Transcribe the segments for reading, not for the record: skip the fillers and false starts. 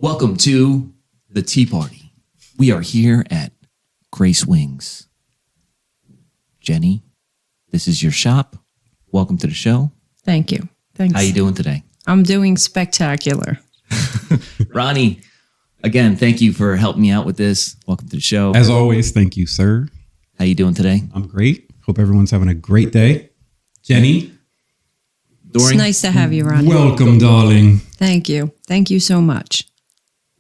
Welcome to the Tea Party. We are here at Grace Wings. Jenny, this is your shop. Welcome to the show. Thank you. Thanks. How you doing today? I'm doing spectacular. Ronnie, again, thank you for helping me out with this. Welcome to the show. As always, thank you, sir. How you doing today? I'm great. Hope everyone's having a great day. Jenny, Dorian, It's nice to have you, Ronnie. welcome, darling. Thank you. Thank you so much.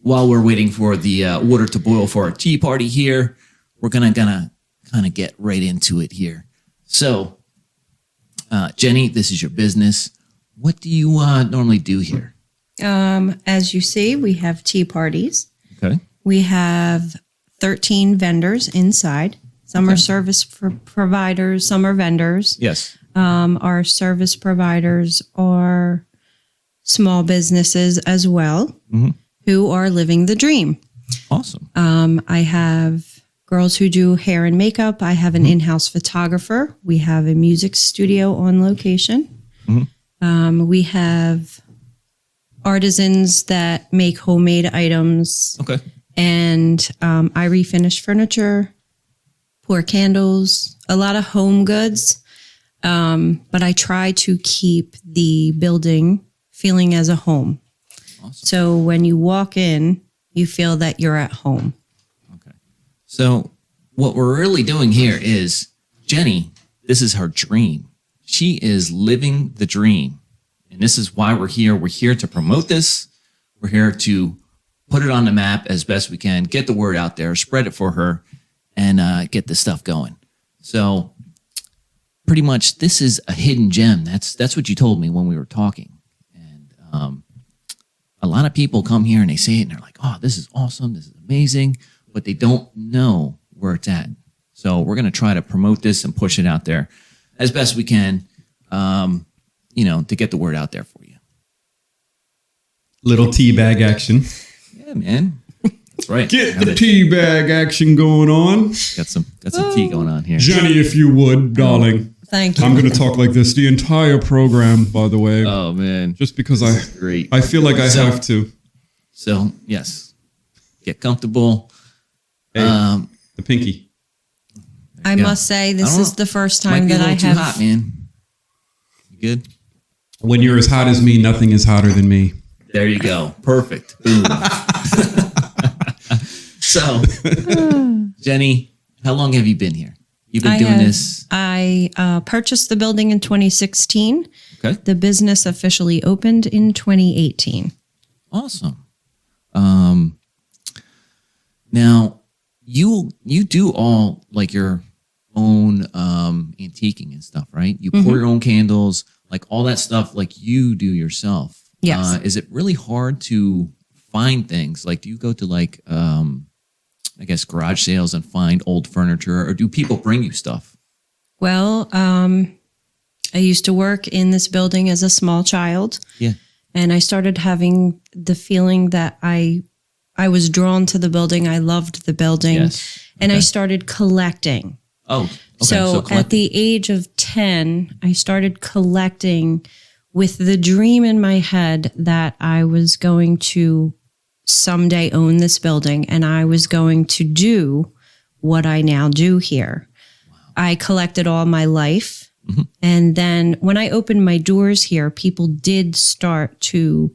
while we're waiting for the water to boil for our tea party here, we're gonna kind of get right into it here. So, Jenny, this is your business. What do you normally do here? As you see, we have tea parties. Okay. We have 13 vendors inside. Some are service providers, some are vendors. Yes. Our service providers are small businesses as well who are living the dream. Awesome. I have girls who do hair and makeup. I have an in-house photographer. We have a music studio on location. We have artisans that make homemade items. Okay. And I refinish furniture, pour candles, a lot of home goods. But I try to keep the building feeling as a home. Awesome. So when you walk in, you feel that you're at home. Okay. So what we're really doing here is Jenny, this is her dream. She is living the dream. And this is why we're here. We're here to promote this. We're here to put it on the map as best we can, get the word out there, spread it for her, and get this stuff going. So pretty much this is a hidden gem. That's what you told me when we were talking. And a lot of people come here and they say it and they're like, oh, this is awesome. This is amazing. But they don't know where it's at. So we're going to try to promote this and push it out there as best we can, to get the word out there for you. Little tea bag action. Yeah, man. That's right. Get the tea bag action going on. Got some tea going on here. Jenny, if you would, darling. Thank you. I'm going to talk like this the entire program, by the way. Oh, man. Just because Great. I feel like I have to. So, yes. Get comfortable. Hey, the pinky. I go. must say, this I don't is know. the first Might time be a that I little have. too hot, man. You good? When you're as hot as me, nothing is hotter than me. There you go. Perfect. Boom. So, Jenny, how long have you been here? You've been doing this. I purchased the building in 2016. Okay. The business officially opened in 2018. Awesome. Now you do all like your own antiquing and stuff, right? You pour your own candles, like all that stuff, like you do yourself. Yes. Is it really hard to find things? Like, do you go to like, I guess garage sales and find old furniture, or do people bring you stuff? Well, I used to work in this building as a small child. Yeah. And I started having the feeling that I was drawn to the building. I loved the building. Yes. And I Okay. started collecting. Oh, okay. So collecting. at the age of 10, I started collecting with the dream in my head that I was going to someday own this building and I was going to do what I now do here. Wow. I collected all my life. And then when I opened my doors here, people did start to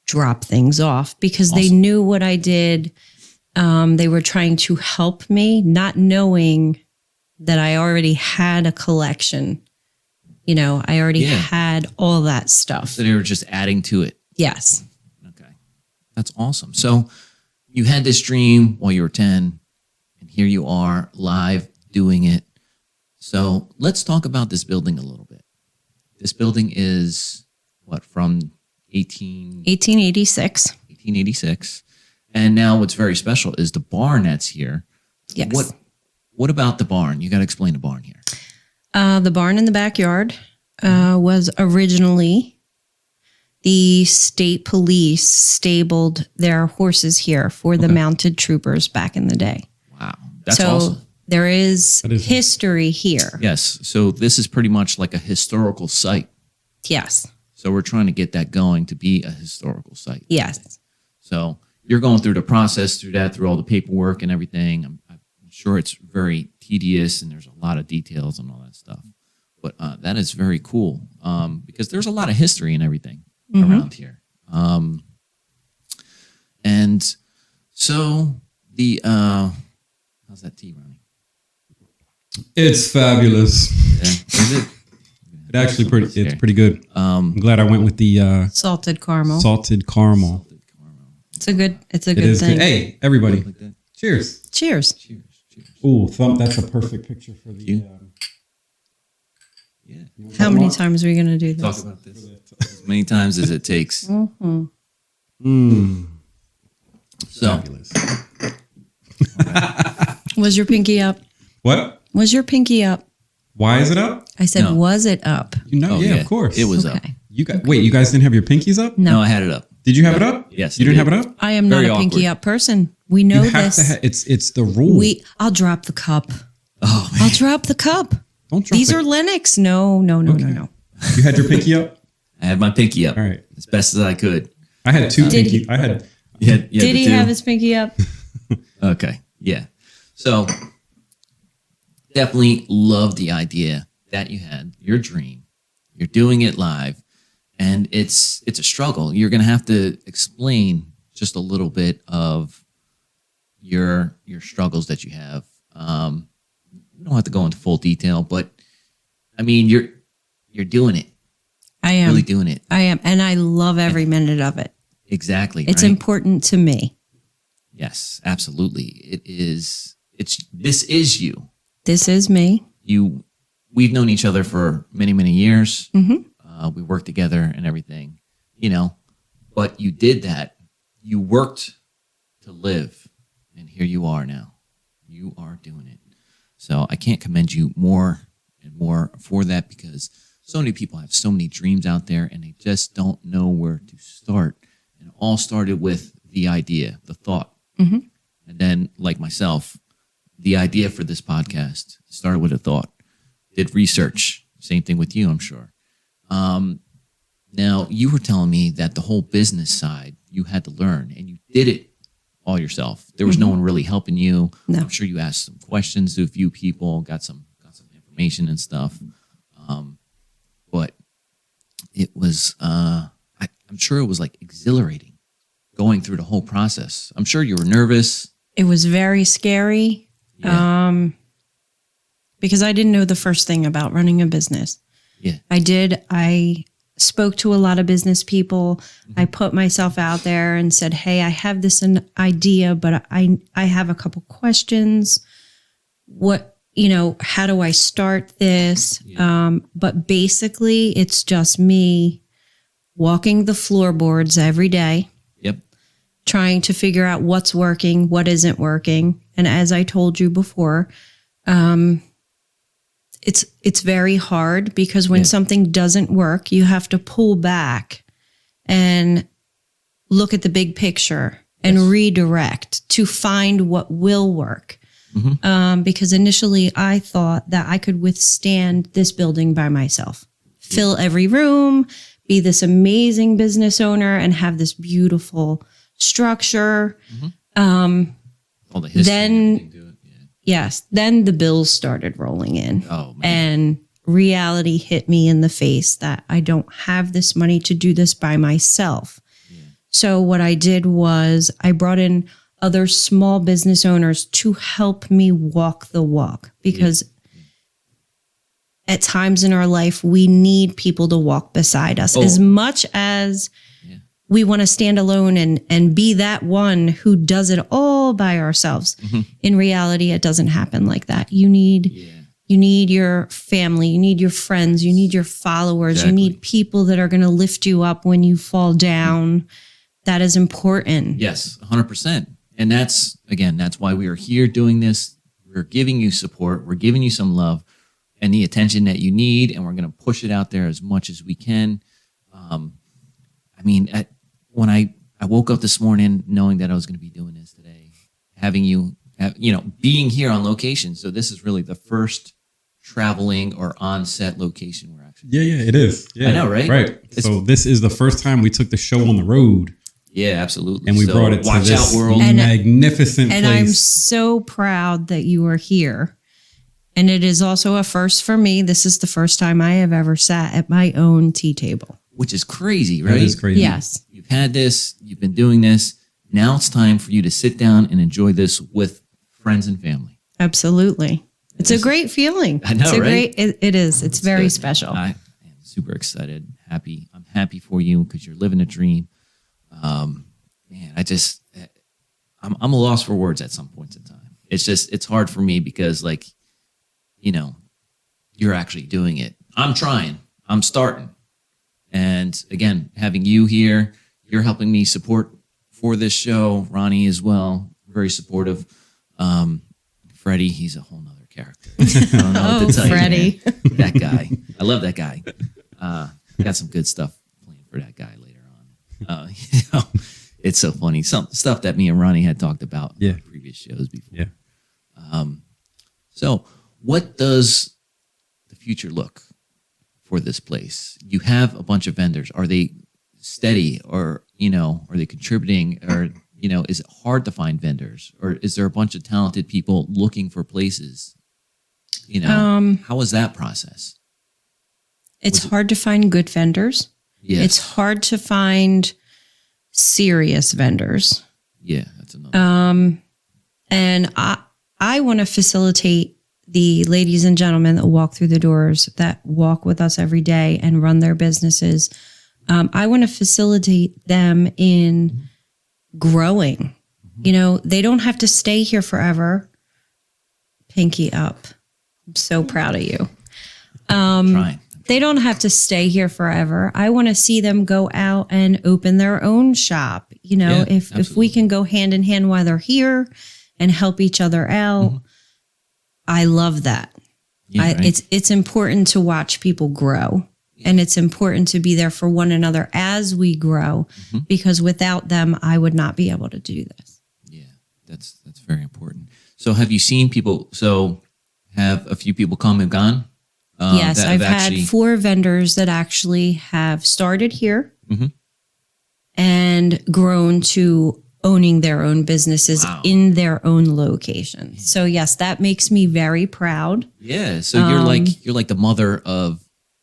drop things off because they knew what I did. They were trying to help me, not knowing that I already had a collection. You know, I already had all that stuff. So they were just adding to it. Yes. Okay. That's awesome. So you had this dream while you were 10, and here you are live doing it. So let's talk about this building a little bit. This building is what, from 1886. 1886. And now what's very special is the barn that's here. Yes. What about the barn? You got to explain the barn here. The barn in the backyard was originally the state police stabled their horses here for the mounted troopers back in the day. Wow. That's awesome. There is history here. Yes. So this is pretty much like a historical site. Yes. So we're trying to get that going to be a historical site. Yes. So you're going through the process through all the paperwork and everything. I'm sure it's very tedious and there's a lot of details and all that stuff. But that is very cool because there's a lot of history and everything around here. And so the how's that tea, Ronnie? It's fabulous. Yeah, is it? It's actually pretty good. I'm glad I went with the Salted caramel. salted caramel. It's a good It thing. is good. Hey, everybody. Like that? Cheers. Cheers. Cheers. Cheers. Ooh, that's a perfect picture for the Yeah. How many times are we going to do Talk this? about this as many times as it takes. Mm-hmm. So, fabulous. Was your pinky up? What? Was your pinky up? Why is it up? I said, No. was it up? You know, oh, yeah, of course. It was up. Okay. You guys didn't have your pinkies up? No, I had it up. Did you have it up? Yes, You I didn't did. have it up? I am Very not a pinky awkward. up person. We know You have this. to it's the rule. I'll drop the cup. Oh, man. I'll drop the cup. Don't drop These it. are Linux. No. You had your pinky up? I had my pinky up All right. as best as I could. I had two Did pinky. he- I had You Did the he two? have his pinky up? Okay. Yeah. So definitely love the idea that you had, your dream. You're doing it live and it's a struggle. You're going to have to explain just a little bit of your struggles that you have. You don't have to go into full detail, but I mean, you're doing it. I am. Really doing it. I am. And I love every minute of it. Exactly. It's right? important to me. Yes, absolutely. It is. This is you. This is me. We've known each other for many, many years. Mm-hmm. We worked together and everything, but you did that. You worked to live and here you are now. You are doing it. So I can't commend you more and more for that because so many people have so many dreams out there and they just don't know where to start. And it all started with the idea, the thought. Mm-hmm. And then, like myself, the idea for this podcast started with a thought. Did research. Same thing with you, I'm sure. Now, you were telling me that the whole business side, you had to learn, and you did it all yourself. There was no one really helping you. No. I'm sure you asked some questions to a few people, got some information and stuff. But it was, I'm sure it was like exhilarating going through the whole process. I'm sure you were nervous. It was very scary. Yeah. Because I didn't know the first thing about running a business. Yeah. I spoke to a lot of business people. I put myself out there and said, hey, I have this an idea, but I have a couple questions. How do I start this? Yeah. But basically it's just me walking the floorboards every day, Yep. trying to figure out what's working, what isn't working. And as I told you before, it's very hard because when something doesn't work, you have to pull back and look at the big picture and redirect to find what will work. Mm-hmm. Because initially I thought that I could withstand this building by myself, fill every room, be this amazing business owner and have this beautiful structure. All the history Then- and everything to it. Yeah. Yes. Then the bills started rolling in. Oh, man. And reality hit me in the face that I don't have this money to do this by myself. Yeah. So what I did was I brought in other small business owners to help me walk the walk because at times in our life, we need people to walk beside us as much as we want to stand alone and be that one who does it all by ourselves. In reality, it doesn't happen like that. You need your family, you need your friends, you need your followers, Exactly. you need people that are going to lift you up when you fall down. That is important. Yes, 100%. And that's why we are here doing this. We're giving you support. We're giving you some love and the attention that you need. And we're going to push it out there as much as we can. When I woke up this morning knowing that I was going to be doing this today, having you, being here on location. So this is really the first traveling or on-set location we're actually. Yeah, it is. Yeah, I know, right? Right. So this is the first time we took the show on the road. Yeah, absolutely. And we brought it to Watch this Out World. magnificent And place. I'm so proud that you are here. And it is also a first for me. This is the first time I have ever sat at my own tea table. Which is crazy, right? That is crazy. Yes. You've had this, you've been doing this. Now it's time for you to sit down and enjoy this with friends and family. Absolutely. It's a great feeling. I know, it's a right? It is. It's very good. special. I am super excited, happy. I'm happy for you because you're living a dream. Man, I'm a loss for words at some points in time. It's hard for me because like, you're actually doing it. I'm trying. I'm starting. And again, having you here, you're helping me support for this show. Ronnie as well, very supportive. Freddie, he's a whole nother character. I don't know what to tell Freddie. you. Man. That guy. I love that guy. Got some good stuff planned for that guy later on. It's so funny. Some stuff that me and Ronnie had talked about on previous shows before. Yeah. So what does the future look for this place? You have a bunch of vendors. Are they steady or, are they contributing or, is it hard to find vendors or is there a bunch of talented people looking for places? How is that process? It's hard to find good vendors. Yes. It's hard to find serious vendors. Yeah, that's another. And I want to facilitate the ladies and gentlemen that walk through the doors, that walk with us every day and run their businesses. I want to facilitate them in growing. They don't have to stay here forever. Pinky up. I'm so proud of you. Trying. They don't have to stay here forever. I want to see them go out and open their own shop. If we can go hand in hand while they're here and help each other out, I love that. Yeah, right. It's important to watch people grow, and it's important to be there for one another as we grow, because without them, I would not be able to do this. Yeah, that's very important. So have you seen people? So have a few people come and gone? Yes, that I've have had 4 vendors that actually have started here and grown to owning their own businesses in their own location. So yes, that makes me very proud. Yeah. So you're like the mother of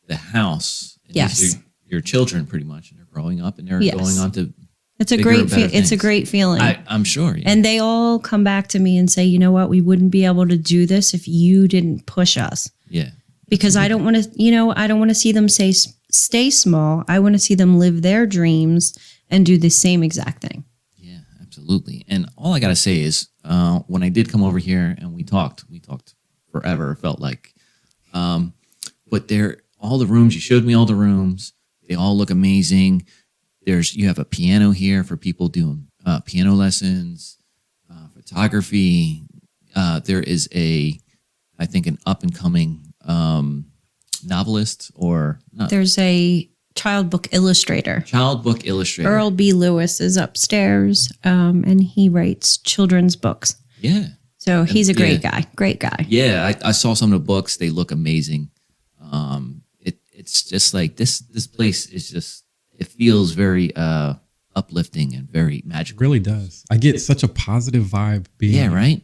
the house. And Yes. Your children pretty much, and they're growing up and they're going on to. It's a bigger, great better it's a things. great feeling. I'm sure. Yeah. And they all come back to me and say, you know what, we wouldn't be able to do this if you didn't push us. Yeah. Because I don't want to, I don't want to see them stay small. I want to see them live their dreams and do the same exact thing. Yeah, absolutely. And all I got to say is when I did come over here and we talked forever, it felt like. But all the rooms, you showed me all the rooms. They all look amazing. You have a piano here for people doing piano lessons, photography. There is I think an up and coming novelist or not. There's a child book illustrator. Earl B. Lewis is upstairs, and he writes children's books. Yeah. So he's a great guy. Great guy. Yeah, I saw some of the books. They look amazing. It's just like this place is just, it feels very uplifting and very magical. It really does. I get such a positive vibe being Yeah, right?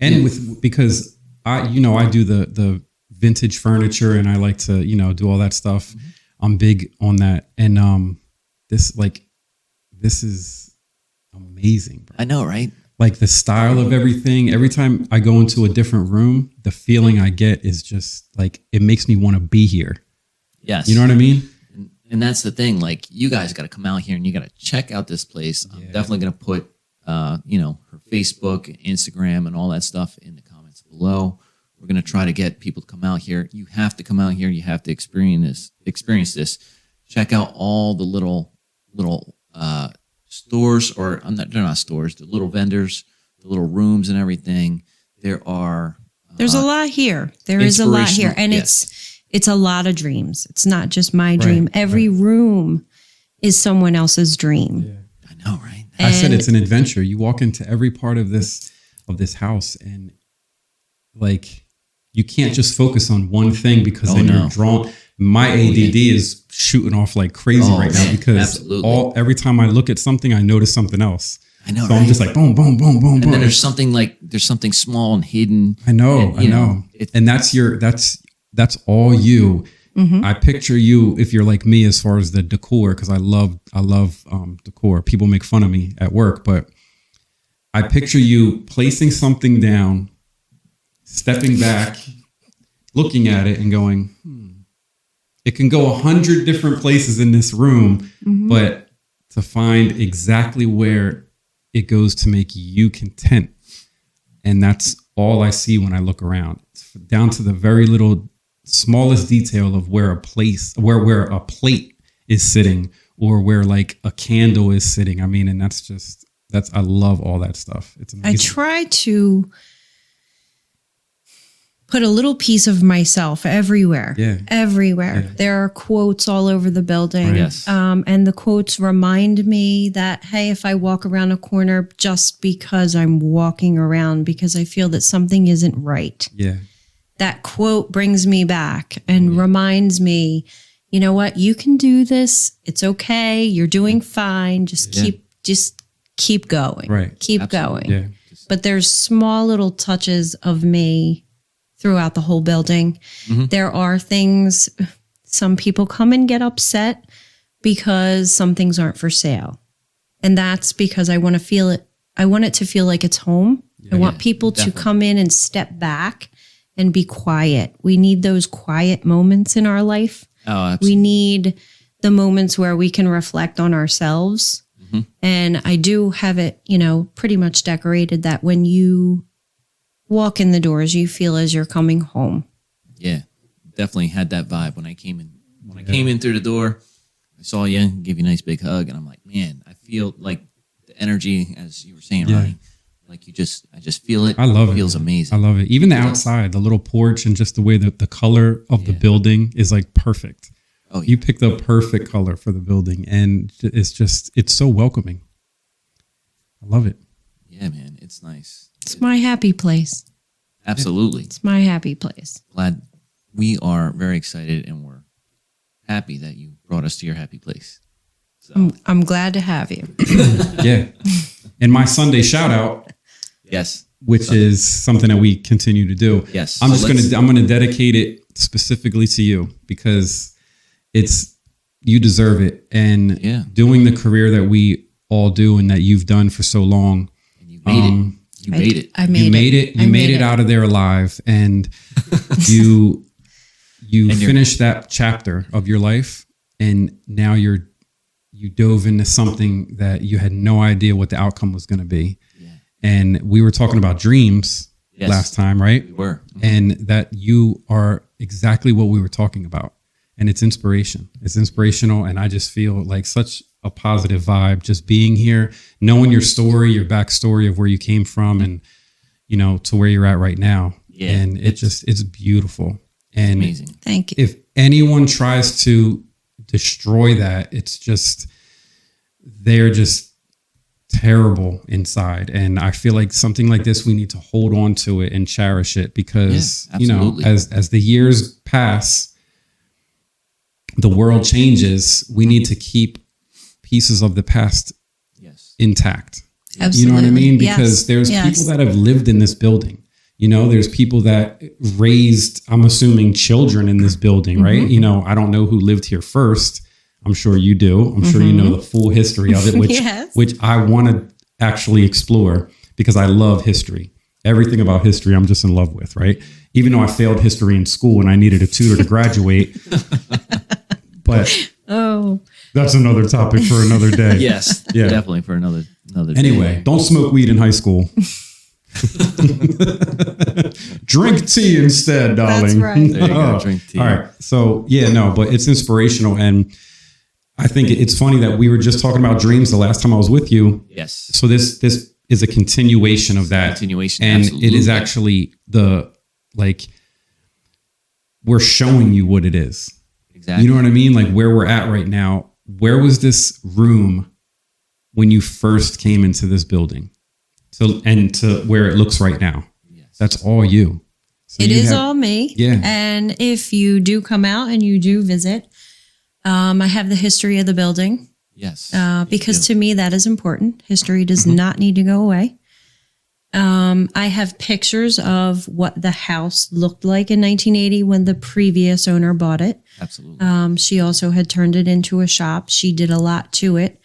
And because I do the vintage furniture and I like to, do all that stuff. I'm big on that. And this is amazing, bro. I know, right? Like the style of everything. Every time I go into a different room, the feeling I get is just like, it makes me want to be here. Yes. You know what I mean? And that's the thing. Like, you guys got to come out here and you got to check out this place. I'm definitely going to put, her Facebook, Instagram, and all that stuff in the comments below. We're going to try to get people to come out here. You have to come out here. You have to experience this. Check out all the little stores, or they're not stores, the little vendors, the little rooms and everything. There's a lot here. There is a lot here. And it's a lot of dreams. It's not just my dream. Every room is someone else's dream. Yeah. I know, right? I said it's an adventure. You walk into every part of this house and like you can't just focus on one thing because then you're drawn. My ADD is shooting off like crazy right now because absolutely. every time I look at something, I notice something else. I know. So right? I'm just like boom, boom, boom, boom, and boom. then there's something small and hidden. I know, and, I know. And that's all you. I picture you if you're like me as far as the decor, because I love decor. People make fun of me at work, but I picture you placing something down, stepping back, looking at it and going, it can go 100 different places in this room, but to find exactly where it goes to make you content. And that's all I see when I look around, down to the very little smallest detail of where a plate is sitting or where like a candle is sitting. I mean, and I love all that stuff. It's amazing. I try to put a little piece of myself everywhere. Yeah. Everywhere. Yeah. There are quotes all over the building. Right. Yes. And the quotes remind me that, hey, if I walk around a corner just because I'm walking around because I feel that something isn't right. Yeah. That quote brings me back and reminds me, you know what? You can do this. It's okay. You're doing fine. Just keep going. Right. Keep Absolutely. going. Yeah. But there's small little touches of me throughout the whole building. There are things, some people come and get upset because some things aren't for sale. And that's because I want to feel it. I want it to feel like it's home. I want people to come in and step back and be quiet. We need those quiet moments in our life. Oh, absolutely. We need the moments where we can reflect on ourselves. And I do have it, pretty much decorated that when you walk in the doors, you feel as you're coming home. Yeah, definitely had that vibe when I came in. When I came in through the door, I saw you, gave you a nice big hug, and I'm like, man, I feel like the energy, as you were saying, Ronnie, like I just feel it. I love it. Feels amazing. I love it. Even the outside, the little porch, and just the way that the color of the building is like perfect. Oh, yeah. You picked the perfect color for the building, and it's so welcoming. I love it. Yeah, man, it's nice. It's my happy place. Absolutely. It's my happy place. Glad we are very excited and we're happy that you brought us to your happy place. So, I'm glad to have you. Yeah. And my Sunday shout out, yes. which is something that we continue to do. Yes. I'm So just I'm gonna dedicate it specifically to you because you deserve it. And doing the career that we all do and that you've done for so long. And you made it. You made it. I made it. You made it out of there alive, and you finished that chapter of your life, and now you dove into something that you had no idea what the outcome was going to be. Yeah. And we were talking about dreams last time, right? We were. And that you are exactly what we were talking about, and it's inspiration. It's inspirational, and I just feel like such a positive vibe just being here, knowing your story, your backstory of where you came from and, to where you're at right now. Yeah. And it's beautiful. And amazing. Thank you. If anyone tries to destroy that, they're just terrible inside. And I feel like something like this, we need to hold on to it and cherish it because, as the years pass, the world changes. We need to keep pieces of the past intact. Absolutely. You know what I mean? Because there's people that have lived in this building. There's people that raised, I'm assuming, children in this building, right? I don't know who lived here first. I'm sure you do. I'm sure you know the full history of it, which I want to actually explore because I love history. Everything about history I'm just in love with, right? Even though I failed history in school and I needed a tutor to graduate. But that's another topic for another day. Yes, definitely for another day. Anyway, don't smoke weed in high school. Drink tea instead, darling. That's right. There you go, drink tea. All right. So but it's inspirational, and I think it's funny that we were just talking about dreams the last time I was with you. Yes. So this is a continuation of that. And absolutely. It is actually we're showing you what it is. Exactly. You know what I mean? Like where we're at right now. Where was this room when you first came into this building? To where it looks right now. Yes. That's all you. So It you is have- all me. Yeah. And if you do come out and you do visit, I have the history of the building Yes. because to me that is important. History does not need to go away. I have pictures of what the house looked like in 1980 when the previous owner bought it. Absolutely. She also had turned it into a shop. She did a lot to it.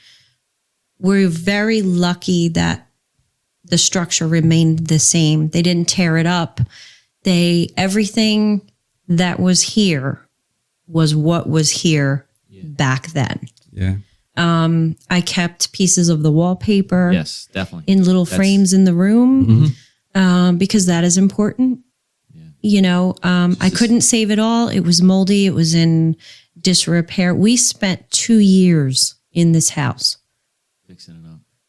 We're very lucky that the structure remained the same. They didn't tear it up. Everything that was here was what was here back then. Yeah. I kept pieces of the wallpaper Yes, definitely. in little frames in the room because that is important. Yeah. You know, I couldn't save it all. It was moldy. It was in disrepair. We spent 2 years in this house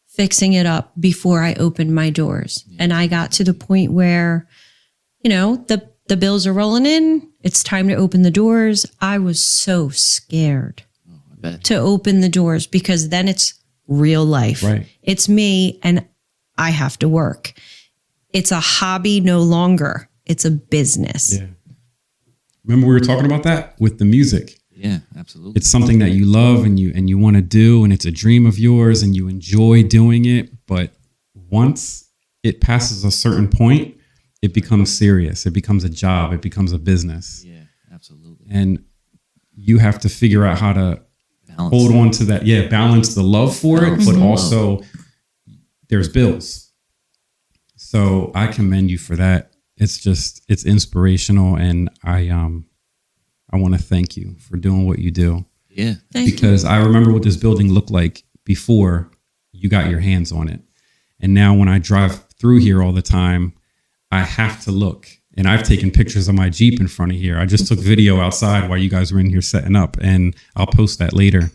fixing it up before I opened my doors. Yeah. And I got to the point where, you know, the bills are rolling in. It's time to open the doors. I was so scared to open the doors because then it's real life. Right. It's me and I have to work. It's a hobby no longer. It's a business. Yeah. Remember we were talking about that with the music. Yeah, absolutely. It's something that you love and you want to do, and it's a dream of yours and you enjoy doing it. But once it passes a certain point, it becomes serious. It becomes a job. It becomes a business. Yeah, absolutely. And you have to figure out how to hold on to that. Yeah, balance the love for it, but also there's bills. So I commend you for that. It's inspirational, and I want to thank you for doing what you do. Yeah. Because I remember what this building looked like before you got your hands on it. And now when I drive through here all the time, I have to look. And I've taken pictures of my Jeep in front of here. I just took video outside while you guys were in here setting up, and I'll post that later.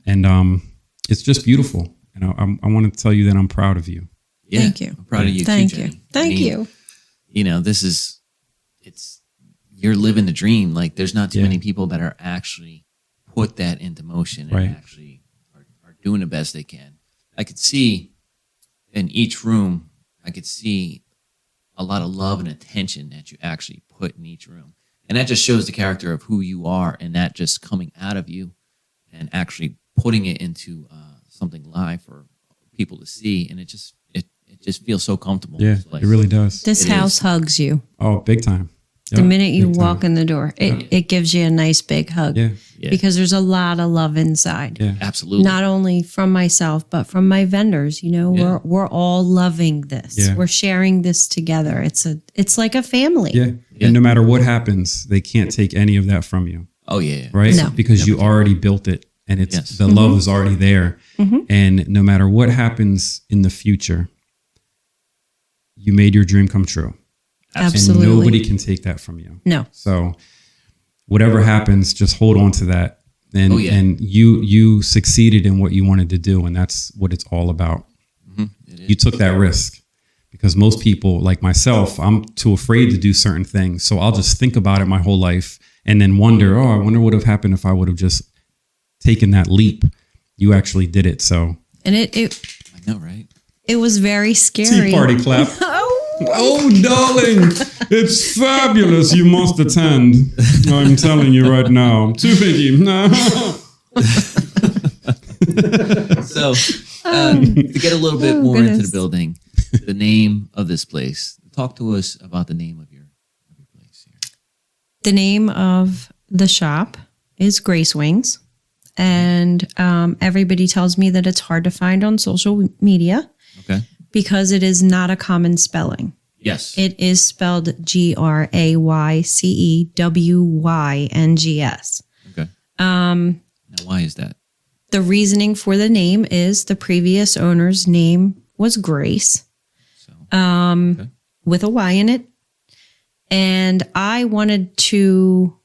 And it's just beautiful. And I want to tell you that I'm proud of you. Yeah, Thank you. I'm proud of you Thank too, you. Jenny. Thank you. You know, you're living the dream. Like there's not too Yeah. many people that are actually put that into motion and Right. actually are doing the best they can. I could see in each room, I could see a lot of love and attention that you actually put in each room. And that just shows the character of who you are, and that just coming out of you and actually putting it into something live for people to see. And it just feels so comfortable. Yeah, This place. it really does. This It house is. hugs you. Oh, big time. The Yep, minute you big time. walk in the door, it gives you a nice big hug Yeah, Yeah, because there's a lot of love inside. yeah. absolutely. Not only from myself, but from my vendors. You know, Yeah. we're all loving this. Yeah. We're sharing this together. It's like a family. Yeah. Yeah. And no matter what happens, they can't take any of that from you. Oh yeah. Right? No. Because you already built it, and it's Yes. the love is already there. And no matter what happens in the future, you made your dream come true. Absolutely. And nobody can take that from you. No. So whatever happens, just hold on to that. And Oh, yeah. and you succeeded in what you wanted to do, and that's what it's all about. It is. You took that risk, because most people like myself, I'm too afraid to do certain things. So I'll just think about it my whole life and then wonder, I wonder what would have happened if I would have just taken that leap. You actually did it. So And it I know, right? it was very scary. tea party clap. Oh, darling, it's fabulous. You must attend. I'm telling you right now. Too biggie. So, to get a little bit more into the goodness. building, the name of this place. Talk to us about the name of your place here. The name of the shop is Grace Wings. And everybody tells me that it's hard to find on social media Okay. because it is not a common spelling. Yes. It is spelled GRAYCEWYNGS. Okay. Now, why is that? The reasoning for the name is the previous owner's name was Grace, So, with a Y in it. And I wanted to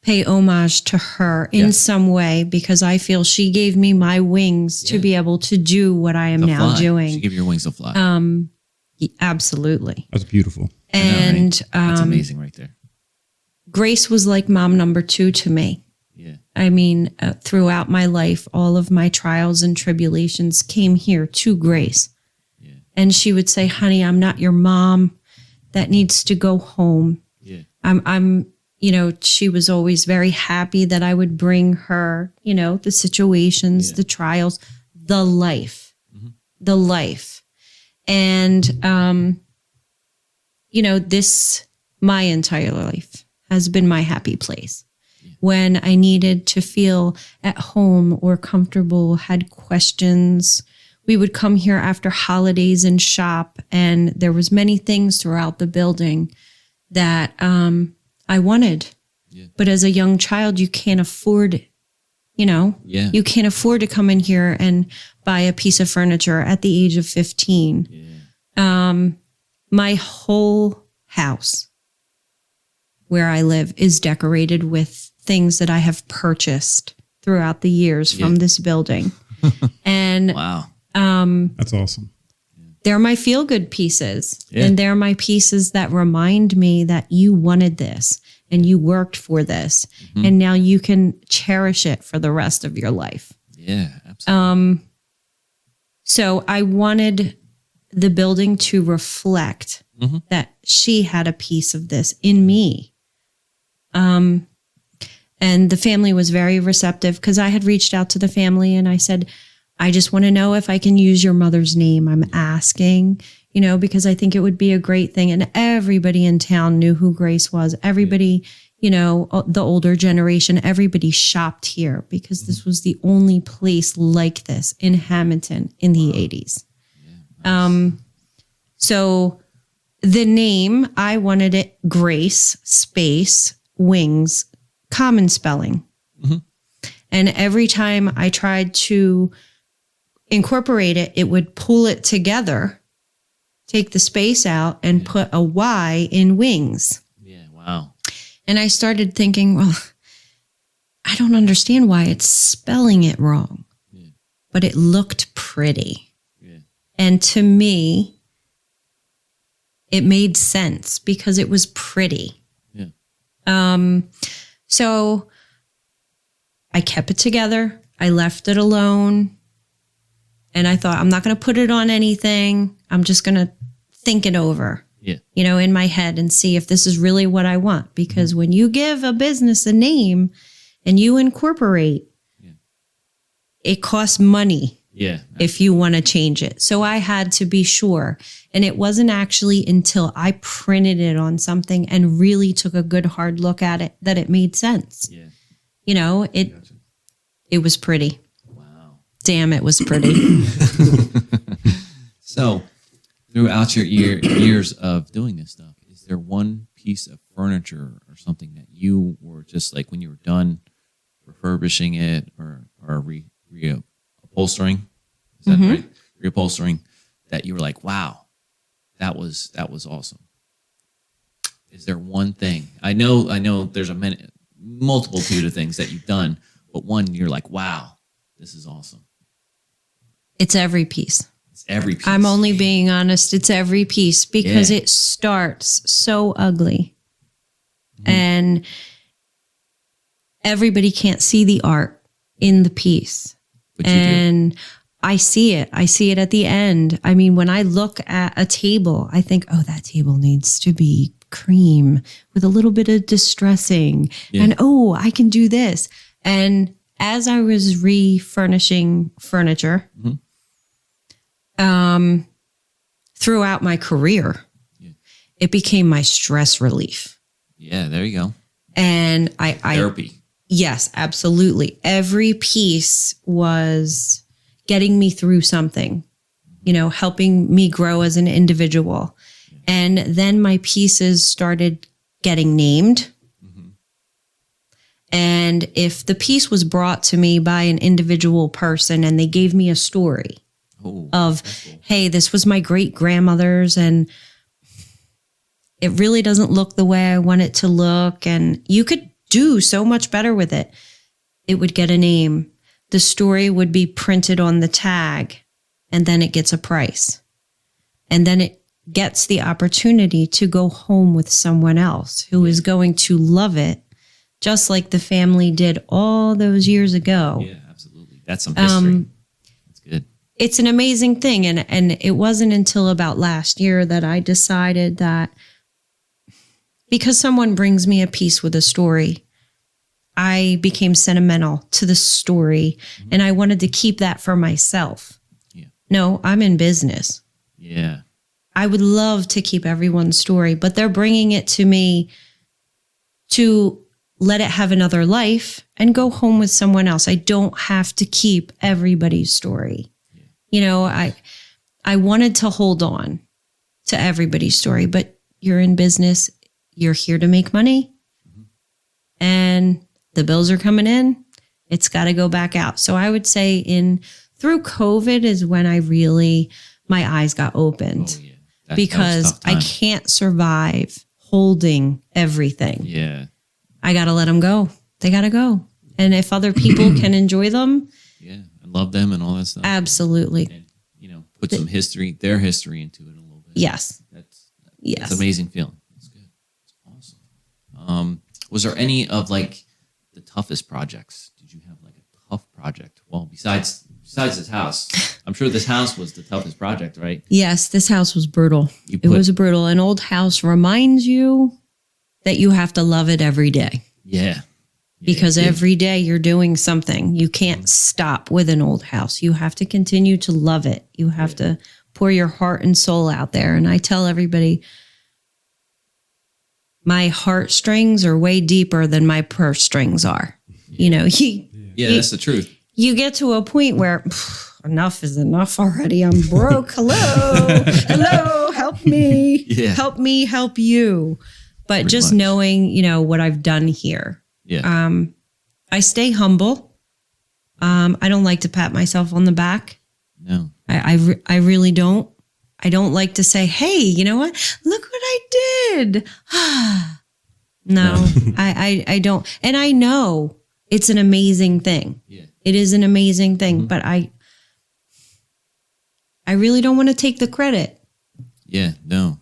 pay homage to her in Yes. some way because I feel she gave me my wings to Yeah. be able to do what I am to now fly. She doing. gave your wings to fly. Absolutely. That's beautiful. I know, right? And That's amazing right there. Grace was like mom number 2 to me. Yeah. I mean, throughout my life, all of my trials and tribulations came here to Grace. Yeah. And she would say, honey, I'm not your mom. that needs to go home. Yeah. I'm, she was always very happy that I would bring her, the situations, the trials, the life, the life. And, my entire life has been my happy place. When I needed to feel at home or comfortable, had questions, we would come here after holidays and shop. And there was many things throughout the building that I wanted. Yeah. But as a young child, you can't afford, you can't afford to come in here and buy a piece of furniture at the age of 15. Yeah. My whole house where I live is decorated with things that I have purchased throughout the years from this building. And wow. That's awesome. They're my feel-good pieces. Yeah. And they're my pieces that remind me that you wanted this and you worked for this. Mm-hmm. And now you can cherish it for the rest of your life. Yeah, absolutely. So I wanted the building to reflect that she had a piece of this in me. And the family was very receptive because I had reached out to the family and I said, I just want to know if I can use your mother's name. I'm asking, because I think it would be a great thing. And everybody in town knew who Grace was. Everybody, the older generation, everybody shopped here because this was the only place like this in Hamilton in the 80s. Yeah, nice. So the name, I wanted it Grace space Wings, common spelling. Mm-hmm. And every time I tried to incorporate it, it would pull it together, take the space out and put a Y in wings. Yeah, wow. And I started thinking, well, I don't understand why it's spelling it wrong, but it looked pretty. Yeah. And to me, it made sense because it was pretty. Yeah. So I kept it together. I left it alone. And I thought, I'm not going to put it on anything. I'm just going to think it over, in my head and see if this is really what I want. Because when you give a business a name and you incorporate, it costs money. Yeah. If you want to change it. So I had to be sure. And it wasn't actually until I printed it on something and really took a good hard look at it that it made sense. Yeah. It was pretty. Wow. Damn, it was pretty. So throughout your years of doing this stuff, is there one piece of furniture or something that you were just like when you were done refurbishing it or reupholstering? Is that right? Reupholstering that you were like, wow, that was awesome. Is there one thing? I know there's a multitude of things that you've done, but one you're like, wow, this is awesome. It's every piece. It's every piece. I'm only being honest. It's every piece because it starts so ugly. And everybody can't see the art in the piece. But you do. I see it. I see it at the end. I mean, when I look at a table, I think, oh, that table needs to be cream with a little bit of distressing. Yeah. And, oh, I can do this. And as I was refurnishing furniture throughout my career, it became my stress relief. Yeah, there you go. And Therapy. Yes, absolutely. Every piece was getting me through something, helping me grow as an individual. And then my pieces started getting named. And if the piece was brought to me by an individual person and they gave me a story of, hey, this was my great grandmother's and it really doesn't look the way I want it to look. And you could do so much better with it. It would get a name. The story would be printed on the tag and then it gets a price. And then it gets the opportunity to go home with someone else who is going to love it, just like the family did all those years ago. Yeah, absolutely. That's some history. That's good. It's an amazing thing. And it wasn't until about last year that I decided that because someone brings me a piece with a story, I became sentimental to the story, and I wanted to keep that for myself. Yeah. No, I'm in business. Yeah. I would love to keep everyone's story, but they're bringing it to me to let it have another life and go home with someone else. I don't have to keep everybody's story. Yeah. You know, I wanted to hold on to everybody's story, but you're in business. You're here to make money, and the bills are coming in. It's got to go back out. So I would say through COVID is when my eyes got opened. Oh, yeah. Because I can't survive holding everything. Yeah. I got to let them go. They got to go. And if other people can enjoy them. Yeah. And love them and all that stuff. Absolutely. And, put some their history into it a little bit. Yes. That's an amazing feeling. That's good. That's awesome. Was there any of the toughest projects? Did you have a tough project? Well, besides this house, I'm sure this house was the toughest project, right? Yes, this house was brutal. It was brutal. An old house reminds you that you have to love it every day. Yeah. Because every day you're doing something. You can't stop with an old house. You have to continue to love it. You have to pour your heart and soul out there. And I tell everybody, my heartstrings are way deeper than my purse strings are. You know, that's the truth. You get to a point where enough is enough already. I'm broke. Hello, help me. Yeah. Help me, help you. But Pretty just much. knowing, what I've done here. Yeah. I stay humble. I don't like to pat myself on the back. No. I really don't. I don't like to say, hey, you know what? Look what I did. No, I don't. And I know it's an amazing thing. Yeah. It is an amazing thing, but I really don't want to take the credit. Yeah. No.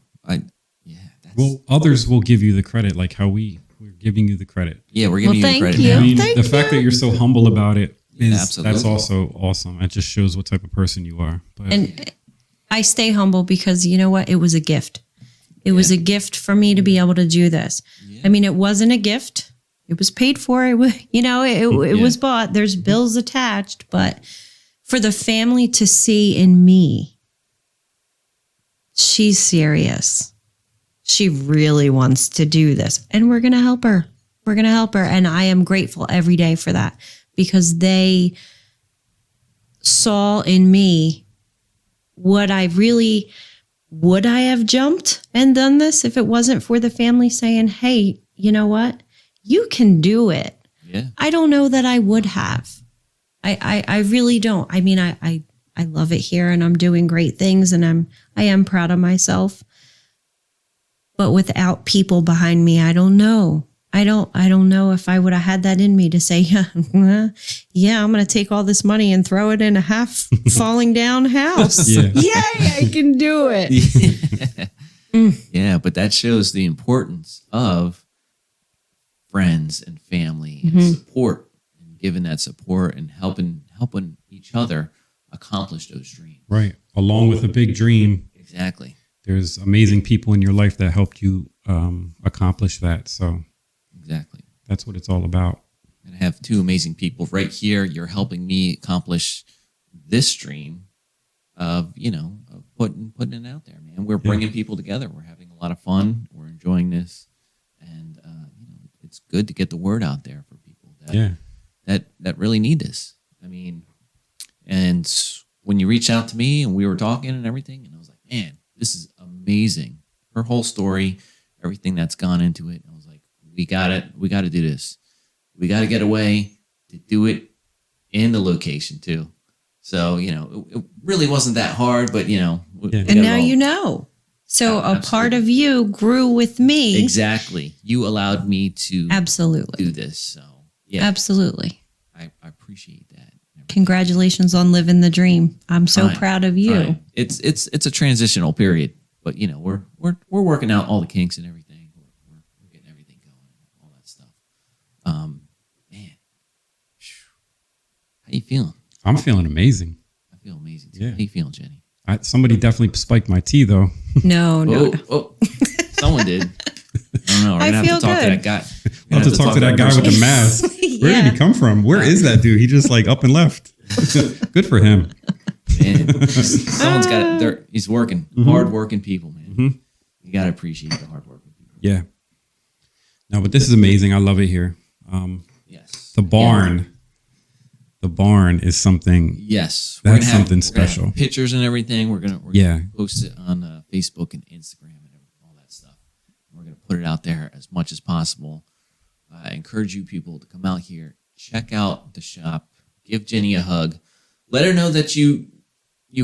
Well, others will give you the credit, like how we're giving you the credit. Yeah, we're giving you the credit. you. I mean, Thank the fact that you're so humble about it absolutely. that's also awesome. It just shows what type of person you are. But And I stay humble because you know what? It was a gift. It was a gift for me to be able to do this. Yeah. I mean, it wasn't a gift. It was paid for. It was, it was bought. There's bills attached, but for the family to see in me, she's serious. She really wants to do this, and we're going to help her. We're going to help her. And I am grateful every day for that because they saw in me what I really, would I have jumped and done this if it wasn't for the family saying, hey, you know what? You can do it. Yeah. I don't know that I would have. I really don't. I mean, I love it here and I'm doing great things and I am proud of myself. But without people behind me, I don't know. I don't know if I would have had that in me to say, I'm going to take all this money and throw it in a half falling down house. Yeah. Yay, I can do it. Yeah, but that shows the importance of friends and family and support, and giving that support and helping each other accomplish those dreams. right, along with a big dream, Exactly. there's amazing people in your life that helped you accomplish that. So Exactly. that's what it's all about. And I have two amazing people right here. You're helping me accomplish this dream of putting it out there, man. We're bringing people together. We're having a lot of fun. We're enjoying this, and it's good to get the word out there for people that really need this. I mean, and when you reached out to me and we were talking and everything, and I was like, man, this is amazing. Her whole story, everything that's gone into it. And I was like, we got to do this. We got to get away to do it in the location too. So, it really wasn't that hard, but And now you know. So a part of you grew with me. Exactly. You allowed me to Absolutely do this. So yeah, absolutely. I appreciate that. Congratulations on living the dream. I'm so proud of you. Fine. It's a transitional period, but we're working out all the kinks and everything. We're getting everything going, all that stuff. Man, how you feeling? I'm feeling amazing. I feel amazing too. Yeah. How you feeling, Jenny? Somebody definitely spiked my tea though. No. Oh, someone did. don't know. We're I gonna have feel to talk to good. that guy. I'll have to talk to that guy with the mask. Where did Yeah. he come from? Where is that dude? He just like up and left. Good for him. Man, someone's got it. He's working. Hard working people, man. You gotta appreciate the hard working people. Yeah. No, but this is amazing. I love it here. Yes. The barn. The barn is something. Yes. That's We're gonna have- something we're gonna have special. pictures and everything. We're gonna Yeah. post it on Facebook and Instagram and all that stuff. We're gonna put it out there as much as possible. I encourage you people to come out here, check out the shop, give Jenny a hug, let her know that you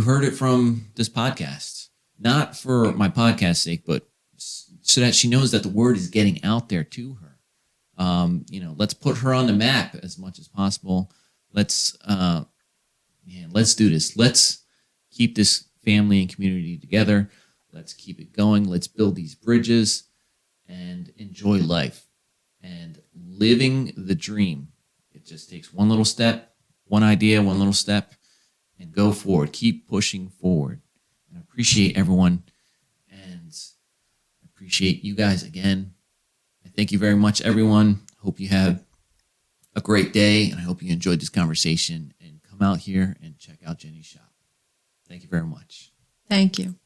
heard it from this podcast, not for my podcast's sake, but so that she knows that the word is getting out there to her. Let's put her on the map as much as possible. Let's do this. Let's keep this family and community together. Let's keep it going. Let's build these bridges and enjoy life and living the dream. It just takes one little step, one idea, one little step, and go forward. Keep pushing forward. And I appreciate everyone, and I appreciate you guys again. I thank you very much, everyone. Hope you have a great day, and I hope you enjoyed this conversation, and come out here and check out Jenny's shop. Thank you very much. Thank you.